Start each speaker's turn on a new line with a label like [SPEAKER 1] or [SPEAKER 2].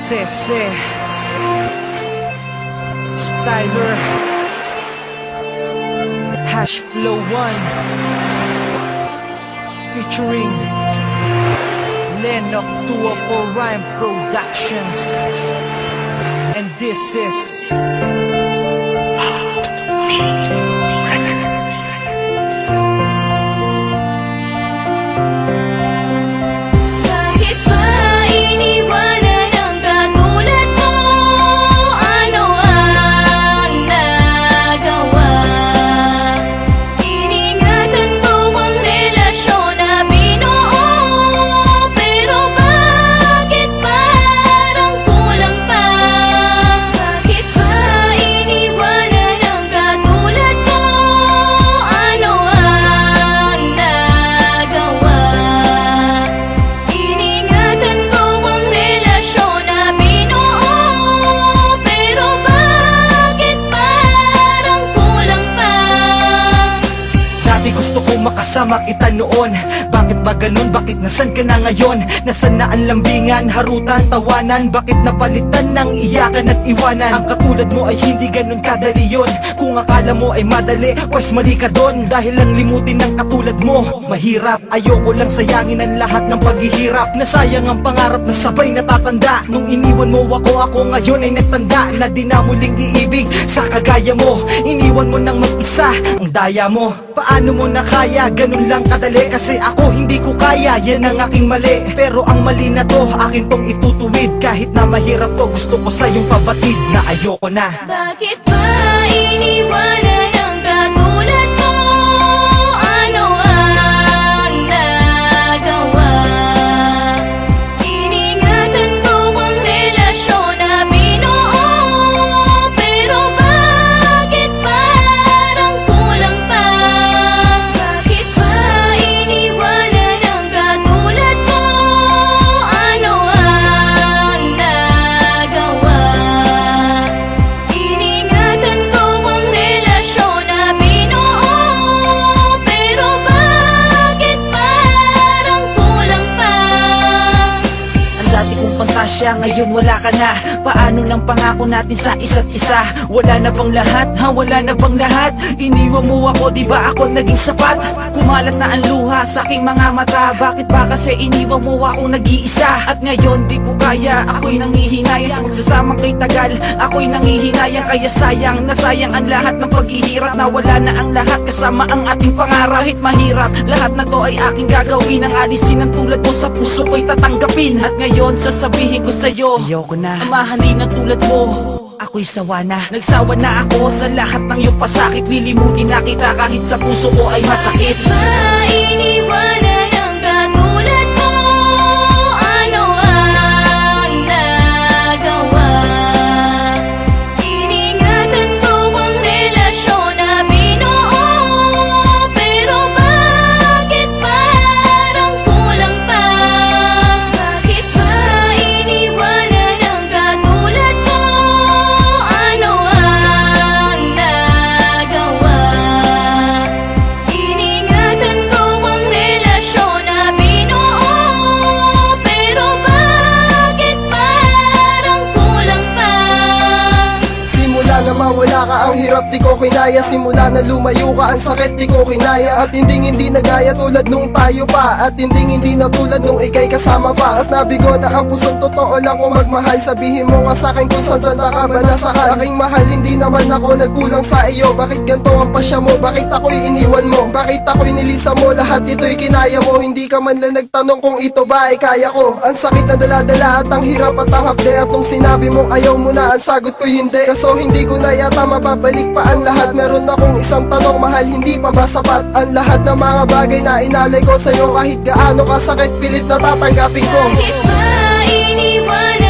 [SPEAKER 1] Sese Styler Hash Flow 1 featuring Lennox 204 Rhyme Productions, and this is gusto kong makasama kita noon. Bakit ba ganun? Bakit nasan ka na ngayon? Nasan na ang lambingan, harutan, tawanan? Bakit napalitan ng iyakan at iwanan? Ang katulad mo ay hindi ganun kadali yun. Kung akala mo ay madali, pues mali ka dun. Dahil lang limutin ng katulad mo mahirap. Ayoko lang sayangin ang lahat ng paghihirap. Nasayang ang pangarap na sabay natatanda. Nung iniwan mo ako ngayon ay nagtanda na di na muling iibig sa kagaya mo. Iniwan mo nang mag-isa ang daya mo. Paano mo na kaya? Ganun lang kadali. Kasi ako hindi ko kaya, yan ang aking mali. Pero ang mali na to, akin tong itutuwid. Kahit na mahirap to, gusto ko sa'yong pabatid na ayoko na.
[SPEAKER 2] Bakit ba iniwanan ang katulad mo? Ano ang nagawa? Iningatan ko ang relasyon na binuo. Pero bakit parang kulang pa? Bakit ba iniwanan ang katulad mo? Ano ang nagawa? Iningatan ko ang relasyon na binuo. Pero bakit parang kulang pa?
[SPEAKER 1] Ang dati kong pantasya, ngayon wala ka na. Paano ng pangako natin sa isa't isa? Wala na bang lahat? Ha? Wala na bang lahat? Iniwan mo ako, di ba ako naging sapat? Kumalat na ang luha sa aking mga mata. Bakit ba kasi iniwan mo ako nag-iisa? At ngayon di ko kaya, ako'y nangihinayang sa magsasamang kay tagal. Ako'y nangihinayang kaya sayang, nasayang ang lahat ng paghihirap. Nawala na ang lahat kasama ang ating pangarap. Kahit mahirap, lahat na to ay aking gagawin. Ang alisin ng tulad mo sa puso ko'y tatanggapin. At ngayon sasabihin ko sa'yo, ayoko na mahalin ng tulad mo. Ako'y sawa na. Nagsawa na ako sa lahat ng iyong pasakit. Lilimutin na kita kahit sa puso ko ay masakit.
[SPEAKER 2] Ba iniwanan ang katulad mo? Ano ang nagawa? Iningatan ko ang relasyon na binuo. Pero bakit parang kulang pa? Bakit ba iniwanan ang katulad mo? Ano ang nagawa? Iningatan ko ang relasyon na binuo. Pero bakit parang kulang pa?
[SPEAKER 3] Simula na mawala ka, ang hirap di ko kinaya. Simula na lumayo ka, ang sakit di ko kinaya. At hindi nagaya tulad nung tayo pa. At hindi na tulad nung ikay kasama pa. At nabigo na ang pusong totoo lang kung magmahal. Sabihin mo nga sa'kin kung saan tanda ka ba nasakal. Aking mahal, hindi naman ako nagkulang sa iyo. Bakit ganito ang pasya mo? Bakit ako'y iniwan mo? Bakit ako'y nilisa mo? Lahat ito'y kinaya mo. Hindi ka man lang nagtanong kung ito ba ay kaya ko. Ang sakit na dala-dala at ang hirap at ang hapde. At nung sinabi mong ayaw mo na, ang sagot ko'y hindi. Kaso hindi ko na yata mababalik pa ang lahat. Meron akong isang tanong, mahal, hindi pa ba sapat? Ang lahat ng mga bagay na inalay ko sa'yo. Kahit gaano kasakit, pilit na tatanggapin ko.
[SPEAKER 2] Bakit ba iniwanan